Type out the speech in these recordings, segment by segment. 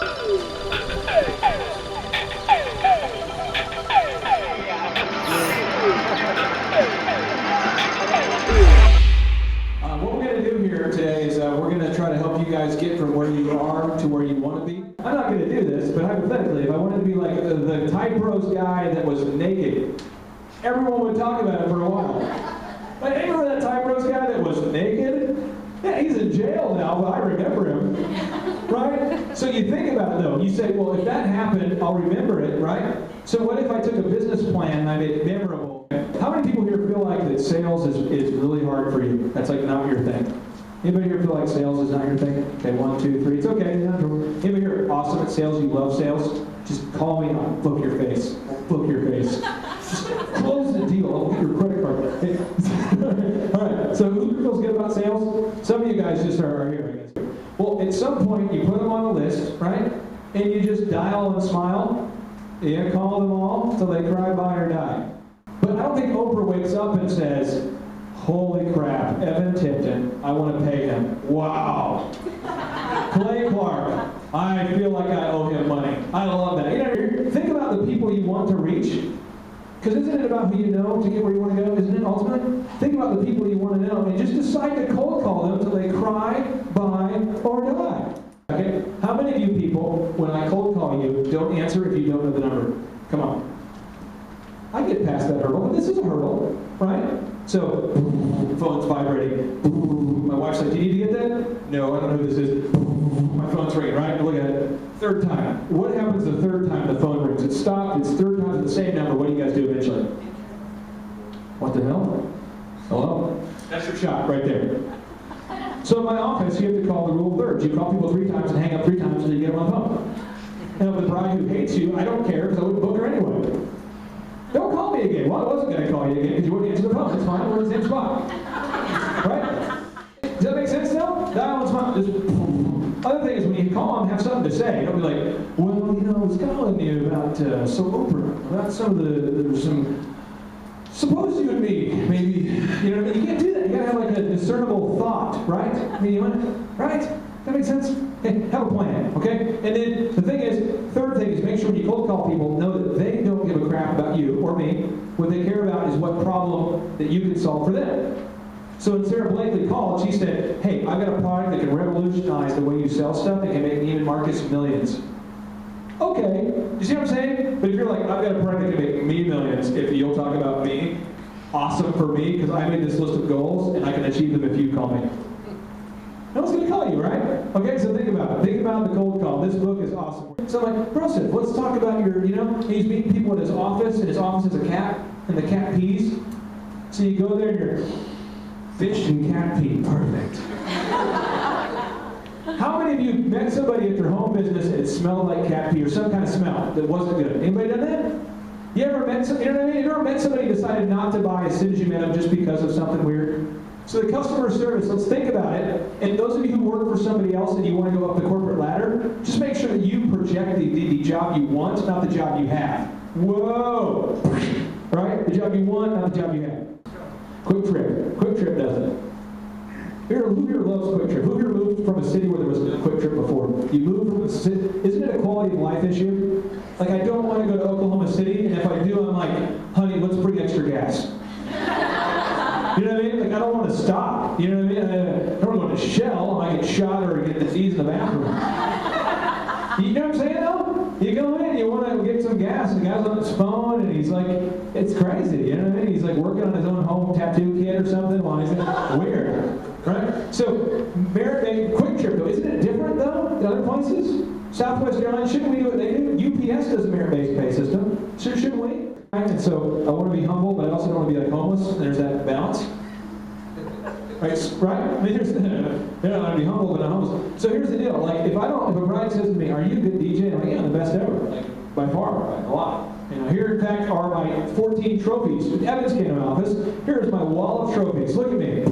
What we're going to do here today is we're going to try to help you guys get from where you are to where you want to be. I'm not going to do this, but hypothetically, if I wanted to be like the Tide Bros guy that was naked, everyone would talk about it for a while. Like, hey, remember that Tide Bros guy that was naked? Yeah, he's in jail now, but I remember him. Right? So you think about it, though. You say, well, if that happened, I'll remember it, right? So what if I took a business plan and I made it memorable? How many people here feel like that sales is really hard for you? That's like not your thing. Anybody here feel like sales is not your thing? Okay, 1, 2, 3. It's okay. Anybody here awesome at sales? You love sales? Just call me and I'll book your face. I'll book your face. Just close the deal. I'll get your credit card. Hey. All right. So who feels good about sales? Some of you guys just are here, I guess. Well, at some point you put them on a list, right? And you just dial and smile. You call them all till they cry, buy, or die. But I don't think Oprah wakes up and says, holy crap, Evan Tipton, I want to pay him. Wow. Clay Clark, I feel like I owe him money. I love that. You know, think about the people you want to reach. Because isn't it about who you know to get where you want to go? Isn't it ultimately? Think about the people you want to know and just decide to cold call them till they cry, buy, or die. Okay? How many of you people, when I cold call you, don't answer if you don't know the number? Come on. I get past that hurdle, but this is a hurdle, right? So, phone's vibrating. My wife's like, do you need to get that? No, I don't know who this is. My phone's ringing, right? Look at it. Third time. What happens the third time the phone rings? It stopped. It's third time the same number. What do you guys do eventually? What the hell? Hello? That's your shot right there. So in my office, you have to call the rule of thirds. You call people 3 times and hang up 3 times until you get them on the phone. Now, the bride who hates you, I don't care because I wouldn't book her anyway. Don't call me again. Well, I wasn't going to call you again because you wouldn't answer the phone. It's fine. We're in the same spot. Right? Does that make sense now? Dial and smile. Just, other thing is when you call them, have something to say. Don't be like, well, you know, I was calling you about Oprah, about some of there's some, suppose you and me, maybe, you know, you can't do that. You got to have like a discernible thought, right? I mean, you want, right? That makes sense? Hey, have a plan, okay? And then the thing is, third thing is make sure when you cold call people, know that they don't give a crap about you or me. What they care about is what problem that you can solve for them. So when Sarah Blakely called, she said, hey, I've got a product that can revolutionize the way you sell stuff. It can make Neiman Marcus millions. Okay, you see what I'm saying? But if you're like, I've got a product that can make me millions, if you'll talk about me, awesome for me, because I made this list of goals, and I can achieve them if you call me. No one's going to call you, right? Okay, so think about it. Think about the cold call. This book is awesome. So I'm like, Broseph, let's talk about your, you know, he's meeting people at his office, and his office is a cat, and the cat pees. So you go there and you're fish and cat pee. Perfect. How many of you met somebody at their home business and it smelled like cat pee or some kind of smell that wasn't good? Anybody done that? You ever met somebody, you know what I mean? You ever met somebody who decided not to buy as soon as you met them just because of something weird? So the customer service, let's think about it. And those of you who work for somebody else and you want to go up the corporate ladder, just make sure that you project the job you want, not the job you have. Whoa! Right? The job you want, not the job you have. Quick Trip. Quick Trip does it. Who here loves Quick Trip? Who here moved from a city where there was no Quick Trip before? You moved from a city. Isn't it a quality of life issue? Like, I don't want to go to Oklahoma City, and if I do, I'm like, honey, let's bring extra gas. You know what I mean? Like, I don't want to stop. You know what I mean? I don't want to go to Shell. I might get shot or get disease in the bathroom. You know what I'm saying, though? You go in, you want to get some gas, and the guy's on his phone, and he's like, it's crazy. You know what I mean? He's like working on his own home tattoo kit or something while he's weird. Right? So, Quick Trip, though, isn't it different, though, than other places? Southwest Airlines, shouldn't we do what they do? UPS does a merit-based pay system. Shouldn't we? And so, I want to be humble, but I also don't want to be like homeless. There's that balance. Right? I mean, they're not going to be humble, but not homeless. So here's the deal. Like, if a bride says to me, are you a good DJ? I'm like, yeah, I'm the best ever. Like, by far, by a lot. You know, here, in fact, are my 14 trophies. Evans came to my office. Here's my wall of trophies. Look at me.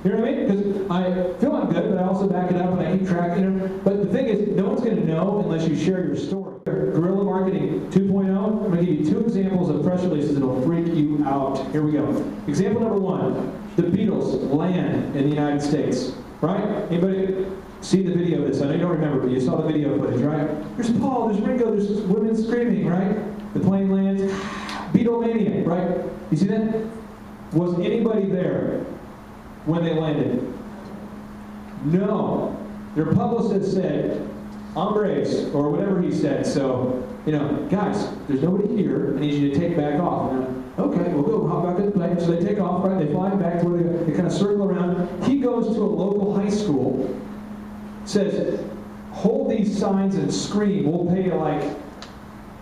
You know what I mean? Because I feel I'm good, but I also back it up and I keep track. You know? But the thing is, no one's going to know unless you share your story. Guerrilla Marketing 2.0. I'm going to give you 2 examples of press releases that will freak you out. Here we go. Example number 1. The Beatles land in the United States. Right? Anybody? see the video of this. I know you don't remember, but you saw the video footage, right? There's Paul, there's Ringo, there's women screaming, right? The plane lands, Beatlemania, right? You see that? Was anybody there when they landed? No. Their publicist said, hombres, or whatever he said. So, guys, there's nobody here. I need you to take back off. Okay, we'll go hop back in the plane. So they take off, right? They fly back to where they kind of circle around. He goes to a local high school, says, hold these signs and scream. We'll pay you like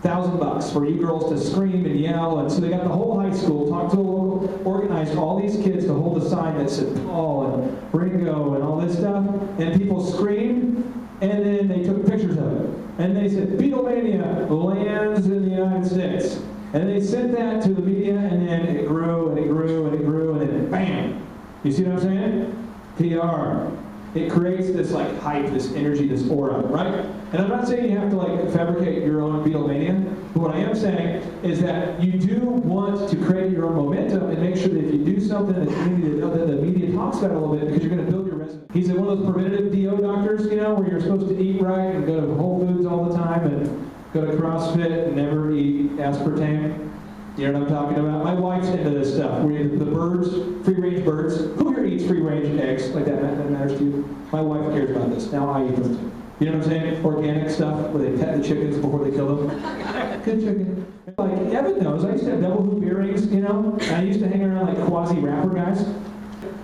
$1,000 for you girls to scream and yell. And so they got the whole high school, talked to the local, organized all these kids to hold a sign that said Paul and Ringo and all this stuff. And people screamed, and then they took pictures of it. And they said, Beatlemania lands in the United States. And they sent that to the media, and then it grew, and it grew, and it grew, and then bam! You see what I'm saying? PR. It creates this like hype, this energy, this aura, right? And I'm not saying you have to like fabricate your own Beatlemania, but what I am saying is that you do want to create your own momentum and make sure that if you do something that the media talks about a little bit, because you're going to build your resume. He's one of those preventative DO doctors, where you're supposed to eat right and go to Whole Foods all the time and go to CrossFit and never eat aspartame. You know what I'm talking about? My wife's into this stuff. The birds, free-range birds. Who here eats free-range eggs? Like that matters to you? My wife cares about this. Now I eat them too. You know what I'm saying? Organic stuff where they pet the chickens before they kill them. Good chicken. Like Evan knows, I used to have double hoop earrings, and I used to hang around like quasi-rapper guys.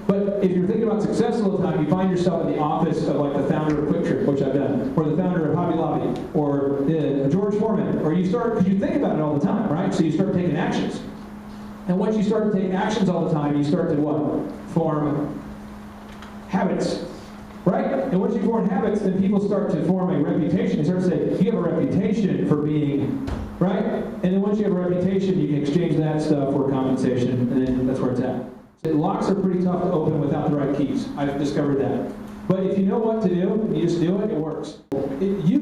But if you're thinking about success all the time, you find yourself in the office of like the founder of Quick Trip, which I've done, or the founder of Hobby Lobby, or George Foreman, or you start, because you think about it all the time, right? So you start taking actions. And once you start to take actions all the time, you start to what? Form habits, right? And once you form habits, then people start to form a reputation. They start to say, you have a reputation for being, right? And then once you have a reputation, you can exchange that stuff for compensation, and then that's where it's at. Locks are pretty tough to open without the right keys. I've discovered that. But if you know what to do, you just do it, it works. You